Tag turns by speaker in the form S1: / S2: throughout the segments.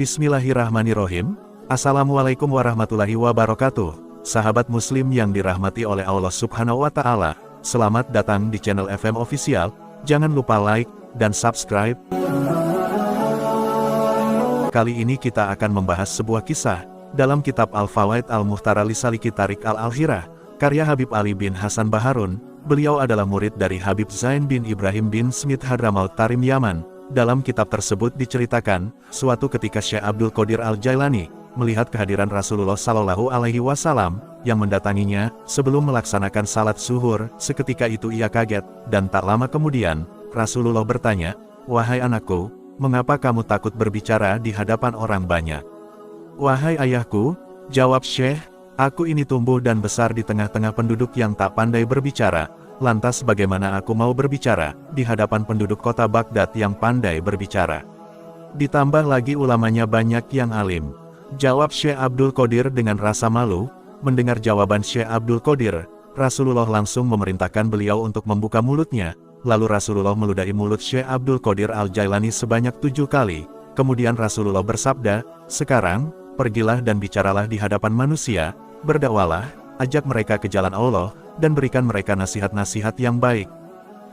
S1: Bismillahirrahmanirrahim. Assalamualaikum warahmatullahi wabarakatuh. Sahabat muslim yang dirahmati oleh Allah Subhanahu wa Ta'ala, selamat datang di channel FM Official. Jangan lupa like dan subscribe. Kali ini kita akan membahas sebuah kisah dalam kitab Al-Fawaid Al-Muhtara li Saliki Tariq Al-Alhirah, karya Habib Ali bin Hasan Baharun. Beliau adalah murid dari Habib Zain bin Ibrahim bin Smith Hadramaut Tarim Yaman. Dalam kitab tersebut diceritakan, suatu ketika Syekh Abdul Qadir Al-Jailani melihat kehadiran Rasulullah Shallallahu Alaihi Wasallam yang mendatanginya sebelum melaksanakan salat zuhur. Seketika itu ia kaget, dan tak lama kemudian Rasulullah bertanya, "Wahai anakku, mengapa kamu takut berbicara di hadapan orang banyak?" "Wahai ayahku," jawab Syekh, "aku ini tumbuh dan besar di tengah-tengah penduduk yang tak pandai berbicara. Lantas bagaimana aku mau berbicara di hadapan penduduk kota Baghdad yang pandai berbicara? Ditambah lagi ulamanya banyak yang alim," jawab Syekh Abdul Qadir dengan rasa malu. Mendengar jawaban Syekh Abdul Qadir, Rasulullah langsung memerintahkan beliau untuk membuka mulutnya. Lalu Rasulullah meludahi mulut Syekh Abdul Qadir Al-Jailani sebanyak 7 kali. Kemudian Rasulullah bersabda, "Sekarang, pergilah dan bicaralah di hadapan manusia, berdakwalah, ajak mereka ke jalan Allah, dan berikan mereka nasihat-nasihat yang baik."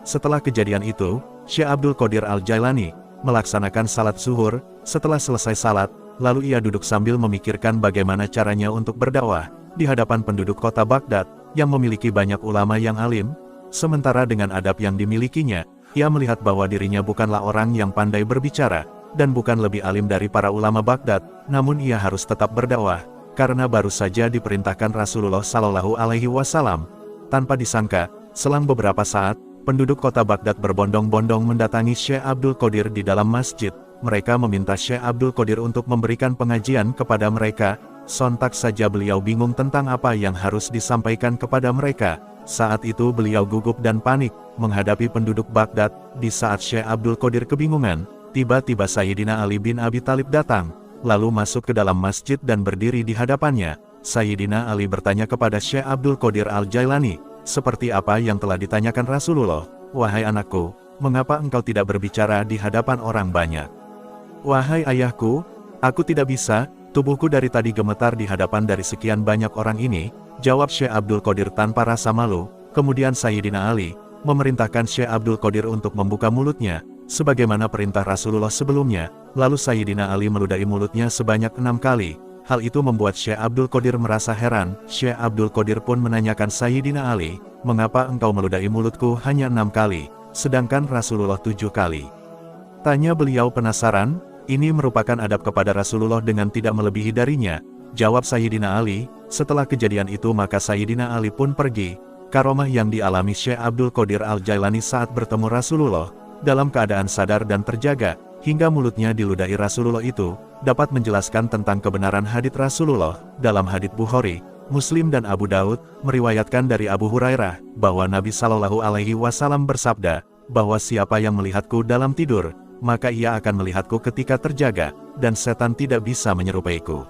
S1: Setelah kejadian itu, Syekh Abdul Qadir Al-Jailani melaksanakan salat zuhur. Setelah selesai salat, lalu ia duduk sambil memikirkan bagaimana caranya untuk berdakwah di hadapan penduduk kota Baghdad yang memiliki banyak ulama yang alim. Sementara dengan adab yang dimilikinya, ia melihat bahwa dirinya bukanlah orang yang pandai berbicara dan bukan lebih alim dari para ulama Baghdad, namun ia harus tetap berdakwah karena baru saja diperintahkan Rasulullah Shallallahu Alaihi Wasallam. Tanpa disangka, selang beberapa saat, penduduk kota Baghdad berbondong-bondong mendatangi Syekh Abdul Qadir di dalam masjid. Mereka meminta Syekh Abdul Qadir untuk memberikan pengajian kepada mereka. Sontak saja beliau bingung tentang apa yang harus disampaikan kepada mereka. Saat itu beliau gugup dan panik menghadapi penduduk Baghdad. Di saat Syekh Abdul Qadir kebingungan, tiba-tiba Sayyidina Ali bin Abi Thalib datang, lalu masuk ke dalam masjid dan berdiri di hadapannya. Sayyidina Ali bertanya kepada Syekh Abdul Qadir Al-Jailani, seperti apa yang telah ditanyakan Rasulullah, "Wahai anakku, mengapa engkau tidak berbicara di hadapan orang banyak?" "Wahai ayahku, aku tidak bisa, tubuhku dari tadi gemetar di hadapan dari sekian banyak orang ini," jawab Syekh Abdul Qadir tanpa rasa malu. Kemudian Sayyidina Ali memerintahkan Syekh Abdul Qadir untuk membuka mulutnya, sebagaimana perintah Rasulullah sebelumnya. Lalu Sayyidina Ali meludahi mulutnya sebanyak 6 kali. Hal itu membuat Syekh Abdul Qadir merasa heran. Syekh Abdul Qadir pun menanyakan Sayyidina Ali, "Mengapa engkau meludahi mulutku hanya 6 kali, sedangkan Rasulullah 7 kali?" Tanya beliau penasaran. Ini merupakan adab kepada Rasulullah dengan tidak melebihi darinya, jawab Sayyidina Ali. Setelah kejadian itu maka Sayyidina Ali pun pergi. Karomah yang dialami Syekh Abdul Qadir Al-Jailani saat bertemu Rasulullah, dalam keadaan sadar dan terjaga, hingga mulutnya diludahi Rasulullah itu, dapat menjelaskan tentang kebenaran hadits Rasulullah. Dalam hadits Bukhari, Muslim dan Abu Daud, meriwayatkan dari Abu Hurairah, bahwa Nabi Shallallahu Alaihi Wasallam bersabda, bahwa siapa yang melihatku dalam tidur, maka ia akan melihatku ketika terjaga, dan setan tidak bisa menyerupaiku.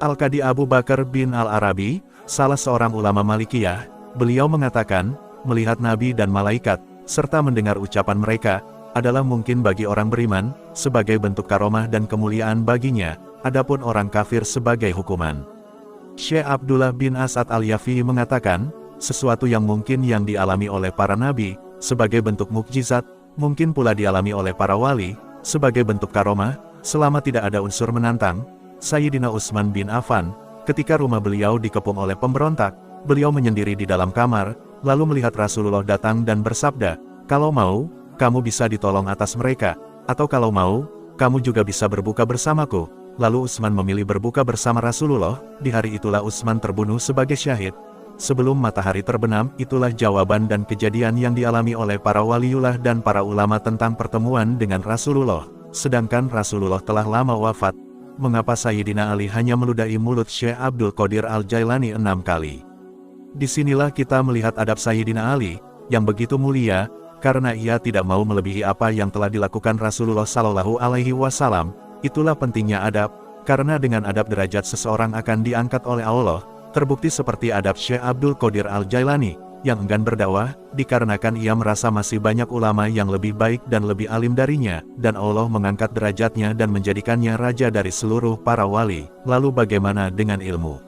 S1: Al-Qadi Abu Bakar bin Al-Arabi, salah seorang ulama Malikiyah, beliau mengatakan, melihat Nabi dan malaikat, serta mendengar ucapan mereka, adalah mungkin bagi orang beriman, sebagai bentuk karomah dan kemuliaan baginya, adapun orang kafir sebagai hukuman. Syekh Abdullah bin As'ad Al-Yafi mengatakan, sesuatu yang mungkin yang dialami oleh para nabi, sebagai bentuk mukjizat, mungkin pula dialami oleh para wali, sebagai bentuk karomah, selama tidak ada unsur menantang. Sayyidina Utsman bin Affan, ketika rumah beliau dikepung oleh pemberontak, beliau menyendiri di dalam kamar, lalu melihat Rasulullah datang dan bersabda, "Kalau mau, kamu bisa ditolong atas mereka, atau kalau mau, kamu juga bisa berbuka bersamaku." Lalu Utsman memilih berbuka bersama Rasulullah. Di hari itulah Utsman terbunuh sebagai syahid. Sebelum matahari terbenam, itulah jawaban dan kejadian yang dialami oleh para waliullah dan para ulama tentang pertemuan dengan Rasulullah. Sedangkan Rasulullah telah lama wafat. Mengapa Sayyidina Ali hanya meludahi mulut Syekh Abdul Qadir Al-Jailani 6 kali? Disinilah kita melihat adab Sayyidina Ali, yang begitu mulia, karena ia tidak mau melebihi apa yang telah dilakukan Rasulullah Shallallahu Alaihi Wasallam. Itulah pentingnya adab, karena dengan adab derajat seseorang akan diangkat oleh Allah. Terbukti seperti adab Syekh Abdul Qadir Al-Jailani, yang enggan berdakwah, dikarenakan ia merasa masih banyak ulama yang lebih baik dan lebih alim darinya, dan Allah mengangkat derajatnya dan menjadikannya raja dari seluruh para wali. Lalu bagaimana dengan ilmu?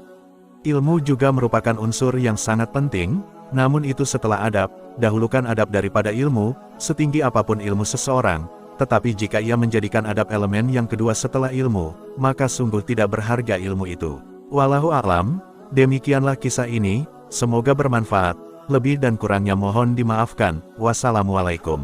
S1: Ilmu juga merupakan unsur yang sangat penting, namun itu setelah adab. Dahulukan adab daripada ilmu, setinggi apapun ilmu seseorang, tetapi jika ia menjadikan adab elemen yang kedua setelah ilmu, maka sungguh tidak berharga ilmu itu. Wallahu a'lam, demikianlah kisah ini, semoga bermanfaat. Lebih dan kurangnya mohon dimaafkan. Wassalamualaikum.